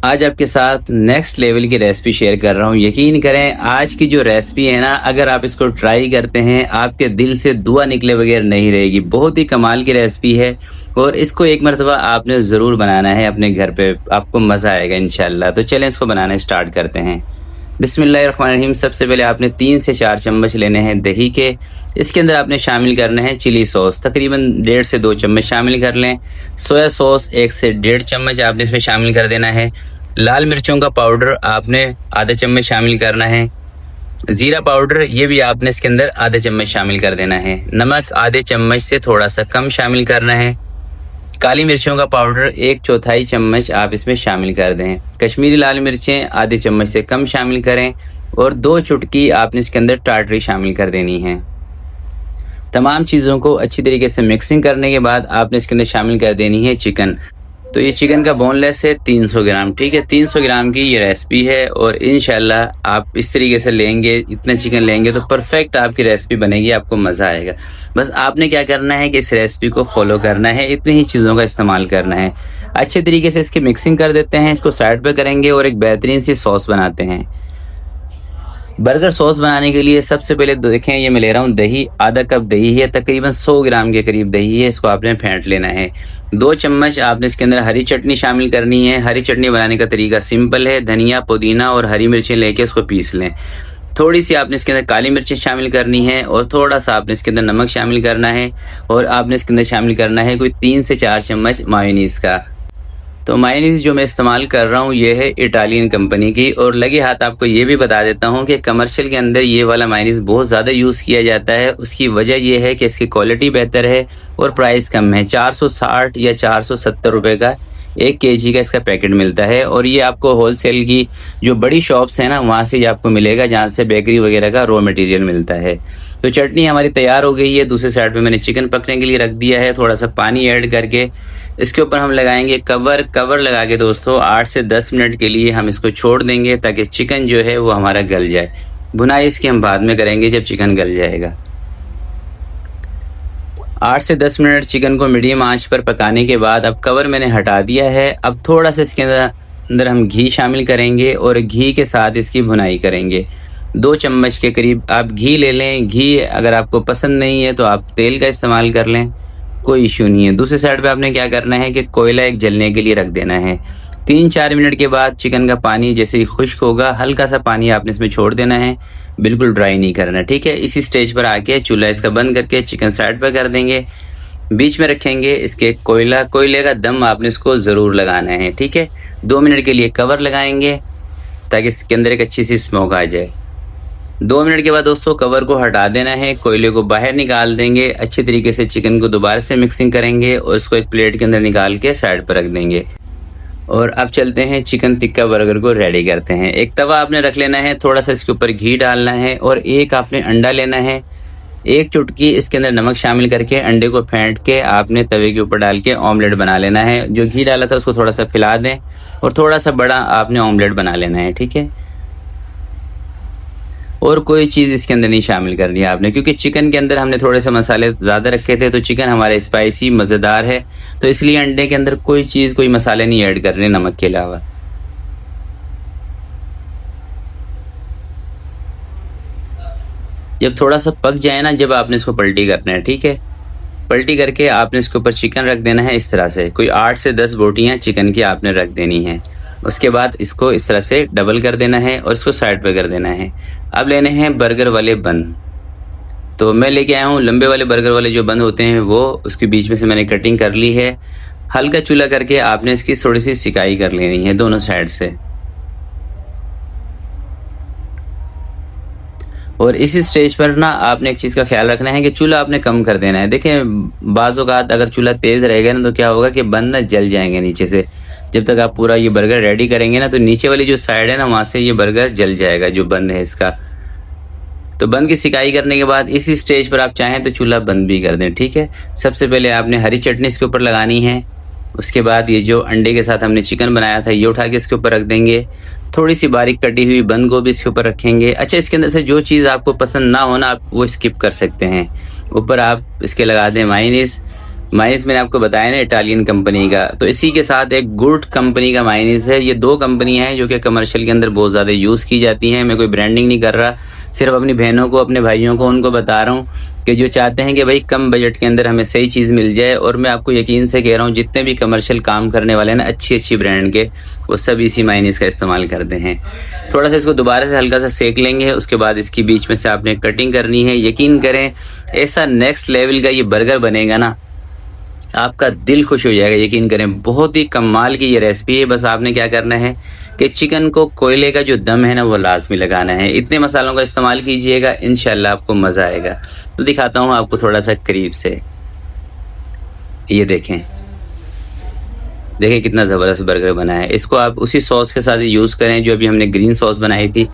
आज आपके साथ नेक्स्ट लेवल की रेसिपी शेयर कर रहा हूँ। यकीन करें, आज की जो रेसिपी है ना, अगर आप इसको ट्राई करते हैं आपके दिल से दुआ निकले बगैर नहीं रहेगी। बहुत ही कमाल की रेसिपी है और इसको एक मरतबा आपने ज़रूर बनाना है अपने घर पे, आपको मज़ा आएगा इंशाल्लाह। तो चलें इसको बनाना स्टार्ट करते हैं। बिस्मिल्लाहिर्रहमानिर्रहीम। सबसे पहले आपने 3 से 4 चम्मच लेने हैं दही के। इसके अंदर आपने शामिल करना है चिली सॉस, तकरीबन 1.5 से 2 चम्मच शामिल कर लें। सोया सॉस 1 से 1.5 चम्मच आपने इसमें शामिल कर देना है। लाल मिर्चों का पाउडर आपने आधा चम्मच शामिल करना है। ज़ीरा पाउडर ये भी आपने इसके अंदर आधा चम्मच शामिल कर देना है। नमक आधे चम्मच से थोड़ा सा कम शामिल करना है। काली मिर्चों का पाउडर 1/4 चम्मच आप इसमें शामिल कर दें। कश्मीरी लाल मिर्चें आधे चम्मच से कम शामिल करें और 2 चुटकी आपने इसके अंदर टाटरी शामिल कर देनी है। तमाम चीज़ों को अच्छी तरीके से मिक्सिंग करने के बाद आपने इसके अंदर शामिल कर देनी है चिकन। तो ये चिकन का बोनलेस है 300 ग्राम, ठीक है। 300 ग्राम की ये रेसिपी है और इंशाल्लाह आप इस तरीके से लेंगे, इतना चिकन लेंगे तो परफेक्ट आपकी रेसिपी बनेगी, आपको मज़ा आएगा। बस आपने क्या करना है कि इस रेसिपी को फॉलो करना है, इतनी ही चीज़ों का इस्तेमाल करना है। अच्छे तरीके से इसकी मिक्सिंग कर देते हैं, इसको साइड पर करेंगे और एक बेहतरीन सी सॉस बनाते हैं। बर्गर सॉस बनाने के लिए सबसे पहले देखें, ये मैं ले रहा हूँ दही। आधा कप दही है, तकरीबन 100 ग्राम के करीब दही है। इसको आपने फेंट लेना है। 2 चम्मच आपने इसके अंदर हरी चटनी शामिल करनी है। हरी चटनी बनाने का तरीका सिंपल है। धनिया, पुदीना और हरी मिर्चें लेके उसको पीस लें। थोड़ी सी आपने इसके अंदर काली मिर्चें शामिल करनी है और थोड़ा सा आपने इसके अंदर नमक शामिल करना है और आपने इसके अंदर शामिल करना है कोई 3 से 4 चम्मच मायोनीज़ का। तो मायोनीज़ जो मैं इस्तेमाल कर रहा हूँ ये है इटालियन कंपनी की। और लगे हाथ आपको ये भी बता देता हूँ कि कमर्शियल के अंदर ये वाला मायोनीज़ बहुत ज़्यादा यूज़ किया जाता है। उसकी वजह यह है कि इसकी क्वालिटी बेहतर है और प्राइस कम है। 460 या 470 रुपये का 1 kg का इसका पैकेट मिलता है। और ये आपको होलसेल की जो बड़ी शॉप्स हैं ना, वहाँ से ये आपको मिलेगा, जहाँ से बेकरी वगैरह का रॉ मटेरियल मिलता है। तो चटनी हमारी तैयार हो गई है। दूसरे साइड पे मैंने चिकन पकने के लिए रख दिया है। थोड़ा सा पानी ऐड करके इसके ऊपर हम लगाएंगे कवर लगा के दोस्तों 8 से 10 मिनट के लिए हम इसको छोड़ देंगे ताकि चिकन जो है वो हमारा गल जाए। भुनाई इसकी हम बाद में करेंगे जब चिकन गल जाएगा। 8 से 10 मिनट चिकन को मीडियम आंच पर पकाने के बाद अब कवर मैंने हटा दिया है। अब थोड़ा सा इसके अंदर हम घी शामिल करेंगे और घी के साथ इसकी भुनाई करेंगे। 2 चम्मच के करीब आप घी ले लें। घी अगर आपको पसंद नहीं है तो आप तेल का इस्तेमाल कर लें, कोई इशू नहीं है। दूसरे साइड पे आपने क्या करना है कि कोयला एक जलने के लिए रख देना है। 3-4 मिनट के बाद चिकन का पानी जैसे ही खुश्क होगा, हल्का सा पानी आपने इसमें छोड़ देना है, बिल्कुल ड्राई नहीं करना, ठीक है। इसी स्टेज पर आके चूल्हा इसका बंद करके चिकन साइड पर कर देंगे। बीच में रखेंगे इसके कोयले का दम आपने इसको ज़रूर लगाना है, ठीक है। 2 मिनट के लिए कवर लगाएंगे ताकि इसके अंदर एक अच्छी सी स्मोक आ जाए। 2 मिनट के बाद दोस्तों कवर को हटा देना है, कोयले को बाहर निकाल देंगे। अच्छे तरीके से चिकन को दोबारा से मिक्सिंग करेंगे और इसको एक प्लेट के अंदर निकाल के साइड पर रख देंगे। और अब चलते हैं चिकन टिक्का बर्गर को रेडी करते हैं। एक तवा आपने रख लेना है, थोड़ा सा इसके ऊपर घी डालना है और एक आपने अंडा लेना है। 1 चुटकी इसके अंदर नमक शामिल करके अंडे को फेंट के आपने तवे के ऊपर डाल के ऑमलेट बना लेना है। जो घी डाला था उसको थोड़ा सा फैला दें और थोड़ा सा बड़ा आपने ऑमलेट बना लेना है, ठीक है। और कोई चीज़ इसके अंदर नहीं शामिल करनी है आपने, क्योंकि चिकन के अंदर हमने थोड़े से मसाले ज़्यादा रखे थे। तो चिकन हमारे स्पाइसी मज़ेदार है, तो इसलिए अंडे के अंदर कोई मसाले नहीं ऐड करने नमक के अलावा। जब थोड़ा सा पक जाए ना, जब आपने इसको पलटी करना है, ठीक है। पलटी करके आपने इसके ऊपर चिकन रख देना है इस तरह से। कोई 8 से 10 बोटियाँ चिकन की आपने रख देनी है। उसके बाद इसको इस तरह से डबल कर देना है और इसको साइड पे कर देना है। अब लेने हैं बर्गर वाले बन। तो मैं लेके आया हूँ लंबे वाले बर्गर वाले जो बन होते हैं वो, उसके बीच में से मैंने कटिंग कर ली है। हल्का चूल्हा करके आपने इसकी थोड़ी सी सिकाई कर लेनी है दोनों साइड से। और इसी स्टेज पर ना आपने एक चीज़ का ख्याल रखना है कि चूल्हा आपने कम कर देना है। देखें बाज़ औक़ात अगर चूल्हा तेज़ रहेगा ना तो क्या होगा कि बन ना जल जाएंगे नीचे से। जब तक आप पूरा ये बर्गर रेडी करेंगे ना तो नीचे वाली जो साइड है ना वहाँ से ये बर्गर जल जाएगा, जो बंद है इसका। तो बंद की सिकाई करने के बाद इसी स्टेज पर आप चाहें तो चूल्हा बंद भी कर दें, ठीक है। सबसे पहले आपने हरी चटनी इसके ऊपर लगानी है। उसके बाद ये जो अंडे के साथ हमने चिकन बनाया था ये उठा के इसके ऊपर रख देंगे। थोड़ी सी बारीक कटी हुई बंद गोभी इसके ऊपर रखेंगे। अच्छा, इसके अंदर से जो चीज़ आपको पसंद ना हो ना, आप वो स्किप कर सकते हैं। ऊपर आप इसके लगा दें मायोनीज़ माइनस मैंने आपको बताया ना इटालियन कंपनी का, तो इसी के साथ एक गुड कंपनी का माइनस है। ये दो कंपनियां हैं जो कि कमर्शियल के अंदर बहुत ज़्यादा यूज़ की जाती हैं। मैं कोई ब्रांडिंग नहीं कर रहा, सिर्फ अपनी बहनों को, अपने भाइयों को, उनको बता रहा हूँ कि जो चाहते हैं कि भाई कम बजट के अंदर हमें सही चीज़ मिल जाए। और मैं आपको यकीन से कह रहा हूँ जितने भी कमर्शियल काम करने वाले हैं ना अच्छी ब्रांड के, वो सब इसी माइनस का इस्तेमाल करते हैं। थोड़ा सा इसको दोबारा से हल्का सा सेक लेंगे, उसके बाद इसकी बीच में से आपने कटिंग करनी है। यकीन करें ऐसा नेक्स्ट लेवल का ये बर्गर बनेगा ना, आपका दिल खुश हो जाएगा। यकीन करें बहुत ही कमाल की ये रेसिपी है। बस आपने क्या करना है कि चिकन को कोयले का जो दम है ना वो लाजमी लगाना है। इतने मसालों का इस्तेमाल कीजिएगा, इंशाल्लाह आपको मज़ा आएगा। तो दिखाता हूँ आपको थोड़ा सा करीब से। ये देखें कितना ज़बरदस्त बर्गर बना है। इसको आप उसी सॉस के साथ यूज़ करें जो अभी हमने ग्रीन सॉस बनाई थी,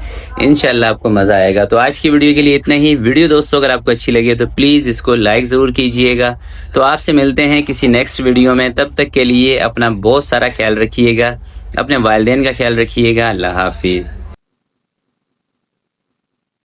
इंशाल्लाह आपको मज़ा आएगा। तो आज की वीडियो के लिए इतना ही। वीडियो दोस्तों अगर आपको अच्छी लगी तो प्लीज़ इसको लाइक ज़रूर कीजिएगा। तो आपसे मिलते हैं किसी नेक्स्ट वीडियो में। तब तक के लिए अपना बहुत सारा ख्याल रखिएगा, अपने वालिदैन का ख्याल रखिएगा। अल्लाह हाफिज़।